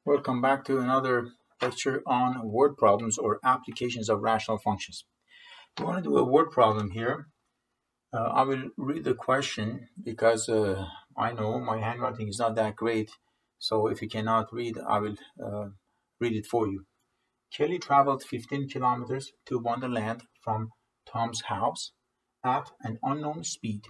Welcome back to another lecture on word problems or applications of rational functions. We want to do a word problem here. I will read the question because I know my handwriting is not that great. So if you cannot read, I will read it for you. Kelly traveled 15 kilometers to Wonderland from Tom's house at an unknown speed.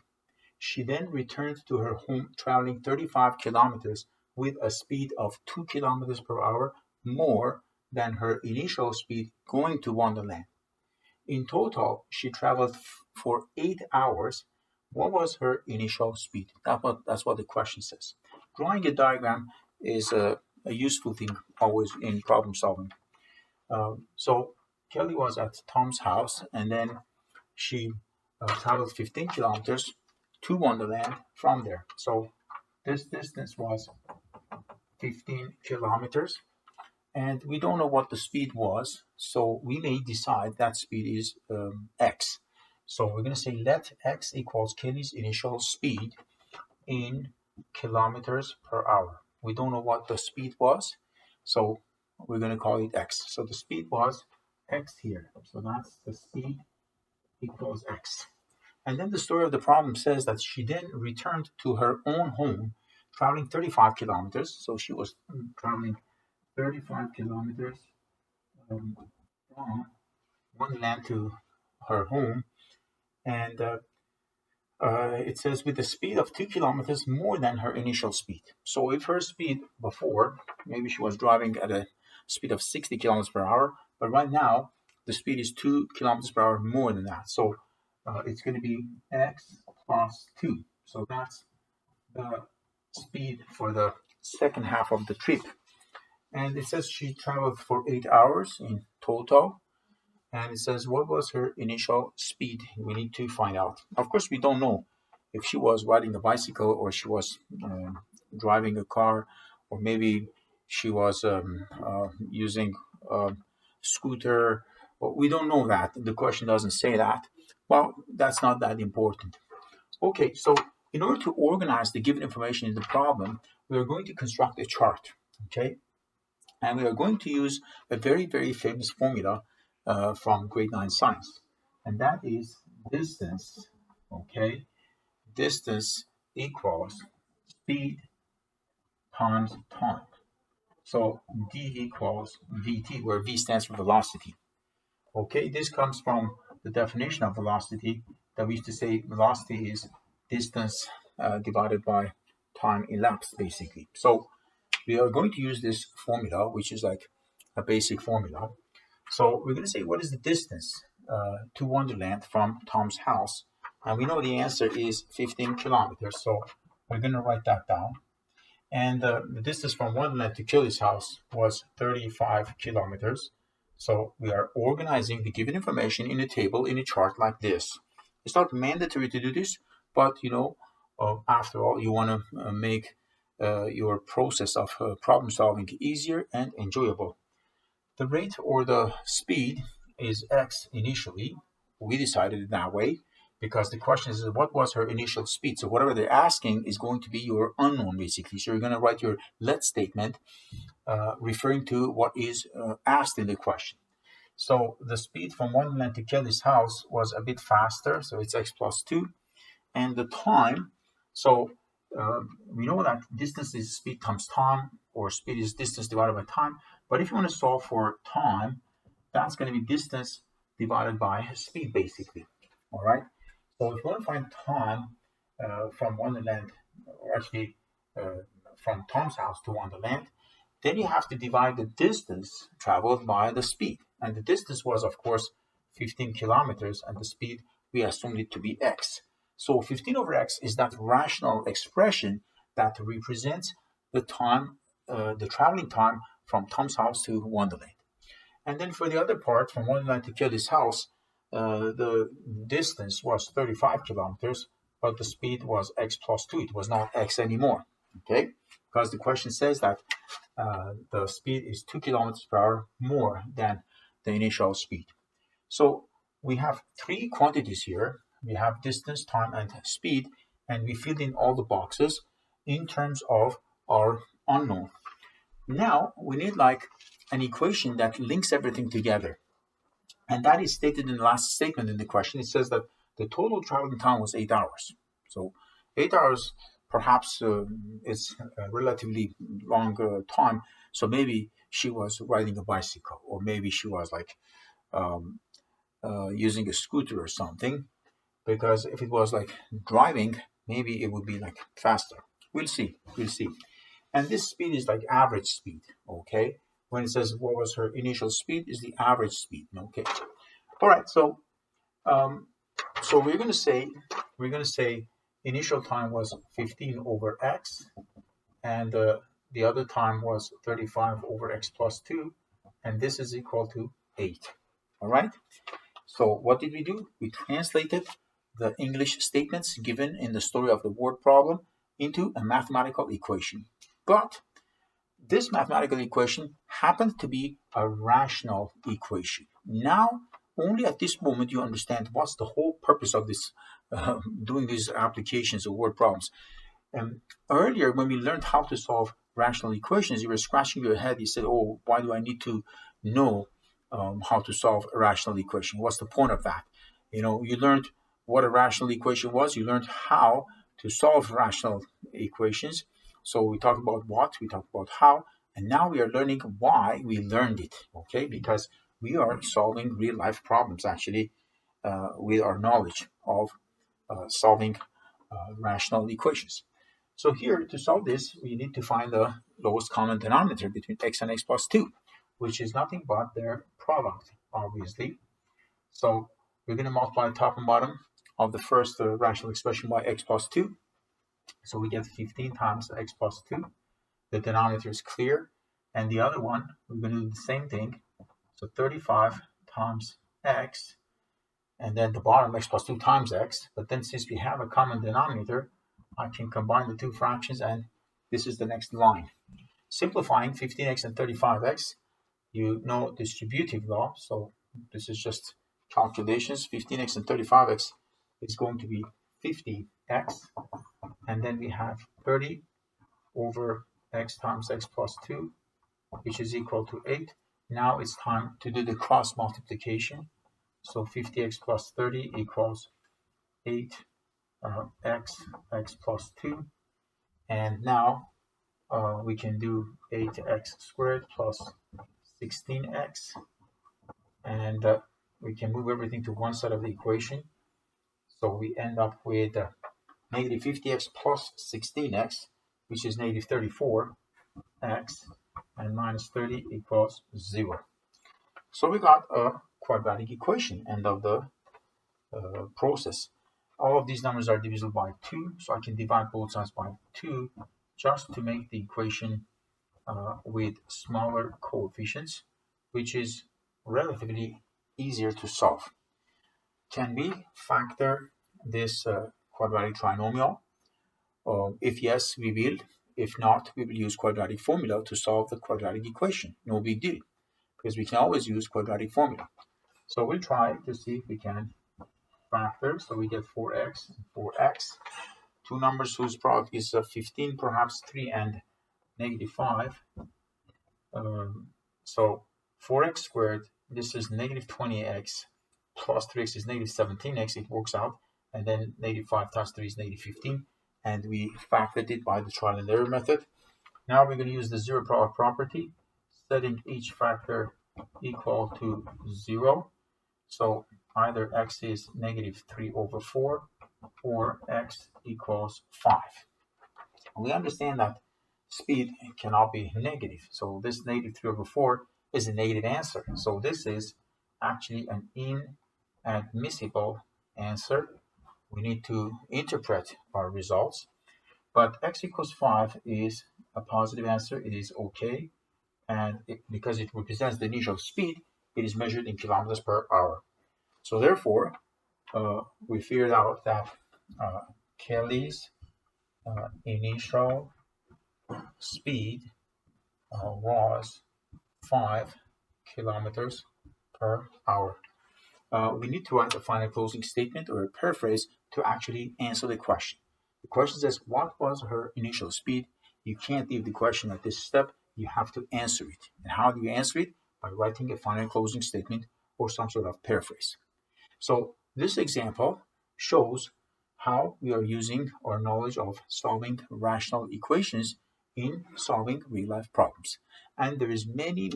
She then returned to her home traveling 35 kilometers with a speed of 2 kilometers per hour more than her initial speed going to Wonderland. In total, she traveled for 8 hours. What was her initial speed? That's what the question says. Drawing a diagram is a useful thing always in problem solving. So Kelly was at Tom's house and then she traveled 15 kilometers to Wonderland from there. So this distance was 15 kilometers and we don't know what the speed was. So we may decide that speed is x. So we're going to say let x equals Kelly's initial speed in kilometers per hour. We don't know what the speed was. So we're going to call it x. So the speed was x here. So that's the speed equals x. And then the story of the problem says that she then returned to her own home, traveling 35 kilometers. So she was traveling 35 kilometers from Wonderland to her home. And it says with a speed of 2 kilometers more than her initial speed. So if her speed before, maybe she was driving at a speed of 60 kilometers per hour, but right now the speed is 2 kilometers per hour more than that. So it's going to be x plus 2. So that's the speed for the second half of the trip. And it says she traveled for 8 hours in total. And it says what was her initial speed? We need to find out. Of course, we don't know if she was riding a bicycle or she was driving a car, or maybe she was using a scooter. We don't know that. The question doesn't say that. Well, that's not that important. Okay, so in order to organize the given information in the problem, we are going to construct a chart, okay? And we are going to use a very, very famous formula from grade 9 science. And that is distance, okay? Distance equals speed times time. So D equals VT, where V stands for velocity. Okay, this comes from the definition of velocity that we used to say velocity is distance divided by time elapsed, basically. So we are going to use this formula, which is like a basic formula. So we're going to say what is the distance to Wonderland from Tom's house? And we know the answer is 15 kilometers. So we're going to write that down. And the distance from Wonderland to Kelly's house was 35 kilometers. So we are organizing the given information in a table, in a chart like this. It's not mandatory to do this, but after all, you want to make your process of problem solving easier and enjoyable. The rate or the speed is x initially. We decided it that way because the question is what was her initial speed. So whatever they're asking is going to be your unknown, basically. So you're going to write your let statement referring to what is asked in the question. So the speed from Wonderland to Kelly's house was a bit faster, so it's x plus 2. And the time, so we know that distance is speed times time, or speed is distance divided by time. But if you want to solve for time, that's going to be distance divided by speed, basically. All right. So if you want to find time from Wonderland, or actually from Tom's house to Wonderland, then you have to divide the distance traveled by the speed. And the distance was, of course, 15 kilometers, and the speed, we assumed it to be x. So 15 over x is that rational expression that represents the time, the traveling time from Tom's house to Wonderland. And then for the other part, from Wonderland to Kelly's house, the distance was 35 kilometers, but the speed was x plus 2. It was not x anymore, okay? Because the question says that the speed is 2 kilometers per hour more than the initial speed. So we have three quantities here. We have distance, time, and speed, and we filled in all the boxes in terms of our unknown. Now we need like an equation that links everything together. And that is stated in the last statement in the question. It says that the total traveling time was 8 hours. So 8 hours perhaps is a relatively long time. So maybe she was riding a bicycle, or maybe she was like using a scooter or something. Because if it was like driving, maybe it would be like faster. We'll see. We'll see. And this speed is like average speed. Okay. When it says what was her initial speed, is the average speed. Okay. All right. Um, so we're gonna say initial time was 15 over x, and the other time was 35 over x plus 2, and this is equal to 8. All right. So what did we do? We translated the English statements given in the story of the word problem into a mathematical equation. But this mathematical equation happens to be a rational equation. Now, only at this moment you understand what's the whole purpose of this, doing these applications of word problems. Earlier, when we learned how to solve rational equations, you were scratching your head. You said, "Oh, why do I need to know how to solve a rational equation? What's the point of that?" You learned what a rational equation was. You learned how to solve rational equations. So we talked about what, we talked about how, and now we are learning why we learned it. Okay, because we are solving real life problems actually with our knowledge of solving rational equations. So here, to solve this, we need to find the lowest common denominator between x and x plus 2, which is nothing but their product, obviously. So we're going to multiply top and bottom of the first rational expression by x plus 2. So we get 15 times x plus 2. The denominator is clear. And the other one, we're going to do the same thing. So 35 times x, and then the bottom x plus 2 times x. But then since we have a common denominator, I can combine the two fractions, and this is the next line. Simplifying 15x and 35x, you know distributive law, so this is just calculations. 15x and 35x is going to be 50x, and then we have 30 over x times x plus 2, which is equal to 8. Now it's time to do the cross multiplication. So 50x plus 30 equals 8x plus 2. And now we can do 8x squared plus 16x. And we can move everything to one side of the equation. So we end up with negative 50x plus 16x, which is negative 34x, and minus 30 equals 0. So we got a quadratic equation, end of the process. All of these numbers are divisible by 2, so I can divide both sides by 2 just to make the equation with smaller coefficients, which is relatively easier to solve. Can we factor this quadratic trinomial? If yes, we will. If not, we will use quadratic formula to solve the quadratic equation. No big deal, because we can always use quadratic formula. So we'll try to see if we can factor. So we get 4x and 4x. Two numbers whose product is 15, perhaps 3 and negative 5. So 4x squared, this is negative 20x, plus 3x is negative 17x, it works out. And then negative 5 times 3 is negative 15. And we factored it by the trial and error method. Now we're going to use the zero product property, setting each factor equal to 0. So either x is negative 3 over 4 or x equals 5. We understand that speed cannot be negative. So this negative 3 over 4 is a negative answer. So this is actually an inadmissible answer. We need to interpret our results. But x equals 5 is a positive answer. It is okay. And because it represents the initial speed, it is measured in kilometers per hour. So therefore, we figured out that Kelly's initial speed was 5 kilometers per hour. We need to write a final closing statement or a paraphrase to actually answer the question. The question says, what was her initial speed? You can't leave the question at this step. you have to answer it. And how do you answer it? By writing a final closing statement or some sort of paraphrase. So this example shows how we are using our knowledge of solving rational equations in solving real-life problems. And there is many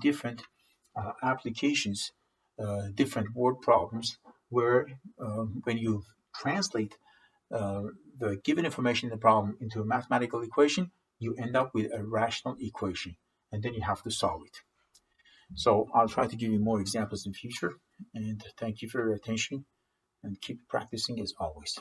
different applications, different word problems, where when you translate the given information in the problem into a mathematical equation, you end up with a rational equation, and then you have to solve it. So I'll try to give you more examples in future, and thank you for your attention, and keep practicing as always.